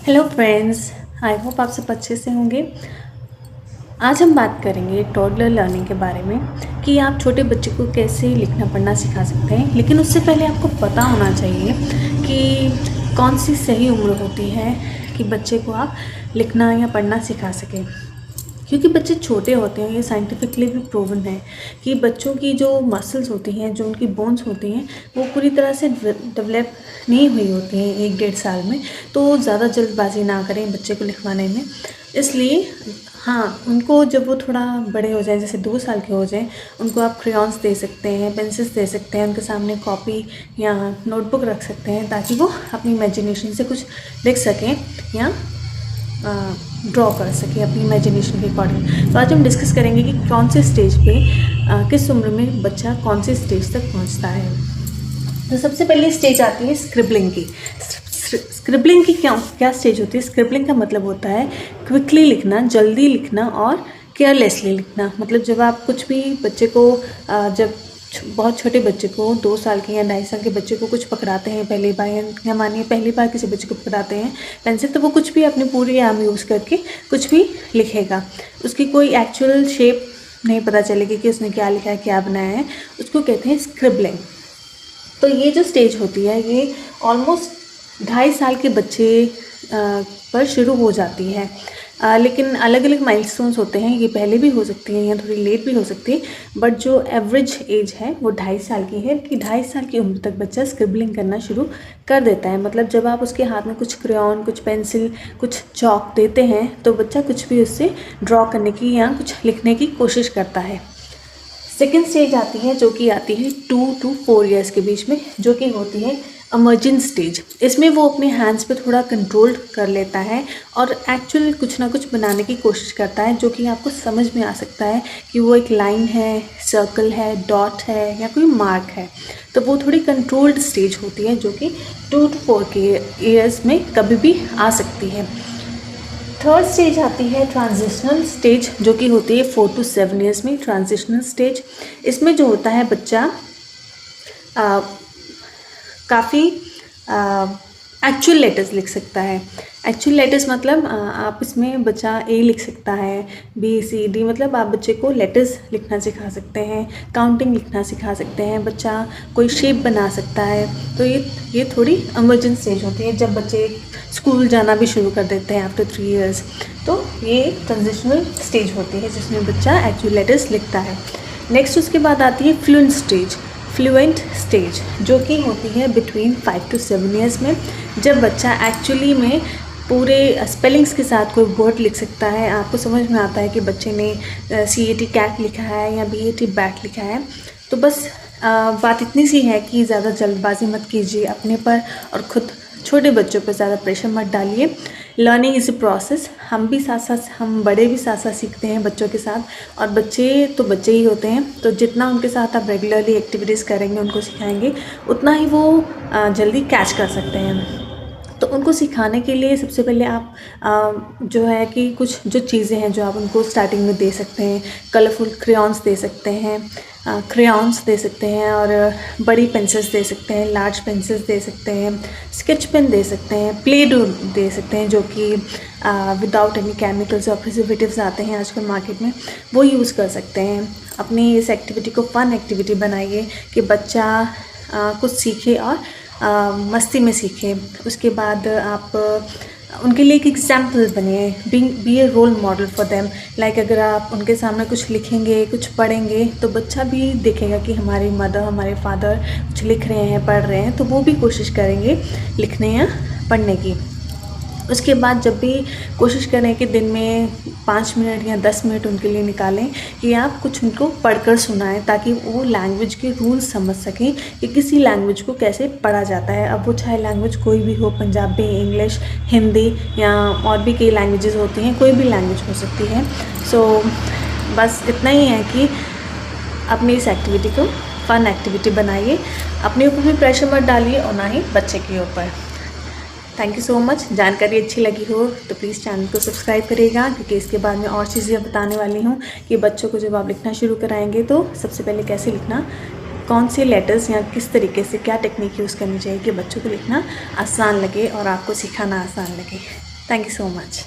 Hello friends, I hope आप सब अच्छे से होंगे। आज हम बात करेंगे टॉडलर लर्निंग के बारे में कि आप छोटे बच्चे को कैसे लिखना पढ़ना सिखा सकते हैं। लेकिन उससे पहले आपको पता होना चाहिए कि कौन सी सही उम्र होती है कि बच्चे को आप लिखना या पढ़ना सिखा सकें। क्योंकि बच्चे छोटे होते हैं, ये साइंटिफिकली भी प्रूवन है कि बच्चों की जो मसल्स होती हैं, जो उनकी बोन्स होती हैं, वो पूरी तरह से डेवलप नहीं हुई होती हैं 1-1.5 साल में। तो ज़्यादा जल्दबाजी ना करें बच्चे को लिखवाने में। इसलिए हाँ, उनको जब वो थोड़ा बड़े हो जाए, जैसे 2 साल के हो जाए, उनको आप क्रेयॉन्स दे सकते हैं, पेंसिल्स दे सकते हैं, उनके सामने कॉपी या नोटबुक रख सकते हैं ताकि वो अपनी इमेजिनेशन से कुछ लिख सकें या ड्रॉ कर सके अपनी इमेजिनेशन के अकॉर्डिंग। तो आज हम डिस्कस करेंगे कि कौन से स्टेज पे किस उम्र में बच्चा कौन से स्टेज तक पहुंचता है। तो सबसे पहले स्टेज आती है स्क्रिबलिंग की। स्क्रिबलिंग की क्या स्टेज होती है? स्क्रिबलिंग का मतलब होता है क्विकली लिखना, जल्दी लिखना और केयरलेसली लिखना। मतलब जब आप कुछ भी बच्चे को जब बहुत छोटे बच्चे को 2 साल के या 2.5 साल के बच्चे को कुछ पकड़ाते हैं पहली बार, या मानिए पहली बार किसी बच्चे को पकड़ाते हैं पेंसिल, तो वो कुछ भी अपने पूरे आर्म यूज़ करके कुछ भी लिखेगा। उसकी कोई एक्चुअल शेप नहीं पता चलेगी कि उसने क्या लिखा है, क्या बनाया है। उसको कहते हैं स्क्रिबलिंग। तो ये जो स्टेज होती है ये ऑलमोस्ट 2.5 साल के बच्चे पर शुरू हो जाती है। लेकिन अलग अलग माइलस्टोन्स होते हैं, ये पहले भी हो सकती हैं या थोड़ी लेट भी हो सकती है, बट जो एवरेज एज है वो 2.5 साल की है कि 2.5 साल की उम्र तक बच्चा स्क्रिबलिंग करना शुरू कर देता है। मतलब जब आप उसके हाथ में कुछ क्रेयॉन, कुछ पेंसिल, कुछ चॉक देते हैं तो बच्चा कुछ भी उससे ड्रॉ करने की या कुछ लिखने की कोशिश करता है। सेकेंड स्टेज आती है जो कि आती है 2 to 4 ईयर्स के बीच में, जो कि होती है इमर्जेंट स्टेज। इसमें वो अपने हैंड्स पे थोड़ा कंट्रोल कर लेता है और एक्चुअल कुछ ना कुछ बनाने की कोशिश करता है, जो कि आपको समझ में आ सकता है कि वो एक लाइन है, सर्कल है, डॉट है या कोई मार्क है। तो वो थोड़ी कंट्रोल्ड स्टेज होती है जो कि 2 to 4 के ईयर्स में कभी भी आ सकती है। थर्ड स्टेज आती है ट्रांजिशनल स्टेज, जो कि होती है 4 to 7 ईयर्स में। ट्रांजिशनल स्टेज, इसमें जो होता है बच्चा काफ़ी एक्चुअल लेटर्स लिख सकता है। एक्चुअल लेटर्स मतलब आप इसमें बच्चा ए लिख सकता है, BCD, मतलब आप बच्चे को लेटर्स लिखना सिखा सकते हैं, काउंटिंग लिखना सिखा सकते हैं, बच्चा कोई शेप बना सकता है। तो ये थोड़ी इमर्जेंट स्टेज होती है जब बच्चे स्कूल जाना भी शुरू कर देते हैं आफ्टर 3 ईयर्स। तो ये ट्रांजिशनल स्टेज होती है जिसमें बच्चा एक्चुअल लेटर्स लिखता है। नेक्स्ट उसके बाद आती है फ्लुएंट स्टेज, जो कि होती है बिटवीन 5 to 7 ईयर्स में, जब बच्चा एक्चुअली में पूरे स्पेलिंग्स के साथ कोई वर्ड लिख सकता है। आपको समझ में आता है कि बच्चे ने CAT कैट लिखा है या BAT बैट लिखा है। तो बस बात इतनी सी है कि ज़्यादा जल्दबाजी मत कीजिए अपने पर और ख़ुद छोटे बच्चों पर ज़्यादा प्रेशर मत डालिए। Learning is a process. हम बड़े भी साथ साथ सीखते हैं बच्चों के साथ, और बच्चे तो बच्चे ही होते हैं। तो जितना उनके साथ आप रेगुलरली एक्टिविटीज़ करेंगे, उनको सिखाएंगे, उतना ही वो जल्दी कैच कर सकते हैं। तो उनको सिखाने के लिए सबसे पहले आप जो है कि कुछ जो चीज़ें हैं जो आप उनको स्टार्टिंग में दे सकते हैं, कलरफुल क्रेयॉन्स दे सकते हैं, और बड़ी पेंसिल्स दे सकते हैं, लार्ज पेंसिल्स दे सकते हैं, स्केच पेन दे सकते हैं, प्ले डो दे सकते हैं, जो कि विदाउट एनी केमिकल्स और प्रिजर्वेटिव्स आते हैं आजकल मार्केट में, वो यूज़ कर सकते हैं। अपनी इस एक्टिविटी को फ़न एक्टिविटी बनाइए कि बच्चा कुछ सीखे और मस्ती में सीखे। उसके बाद आप उनके लिए एक एग्जाम्पल बनिए, be a role model for them. Like अगर आप उनके सामने कुछ लिखेंगे, कुछ पढ़ेंगे, तो बच्चा भी देखेगा कि हमारी मदर, हमारे फादर कुछ लिख रहे हैं, पढ़ रहे हैं, तो वो भी कोशिश करेंगे लिखने या पढ़ने की। उसके बाद जब भी कोशिश करें कि दिन में 5 मिनट या 10 मिनट उनके लिए निकालें कि आप कुछ उनको पढ़कर सुनाएं, ताकि वो लैंग्वेज के रूल्स समझ सकें कि किसी लैंग्वेज को कैसे पढ़ा जाता है। अब वो चाहे लैंग्वेज कोई भी हो, पंजाबी, इंग्लिश, हिंदी या और भी कई लैंग्वेजेस होती हैं, कोई भी लैंग्वेज हो सकती है। सो बस इतना ही है कि अपनी इस एक्टिविटी को फ़न एक्टिविटी बनाइए, अपने ऊपर भी प्रेशर मत डालिए और ना ही बच्चे के ऊपर। Thank you so much. जानकारी अच्छी लगी हो तो प्लीज़ चैनल को सब्सक्राइब करिएगा, क्योंकि इसके बाद मैं और चीज़ें बताने वाली हूँ कि बच्चों को जब आप लिखना शुरू कराएंगे तो सबसे पहले कैसे लिखना, कौन से लेटर्स या किस तरीके से क्या टेक्निक यूज़ करनी चाहिए कि बच्चों को लिखना आसान लगे और आपको सिखाना आसान लगे। Thank you so much.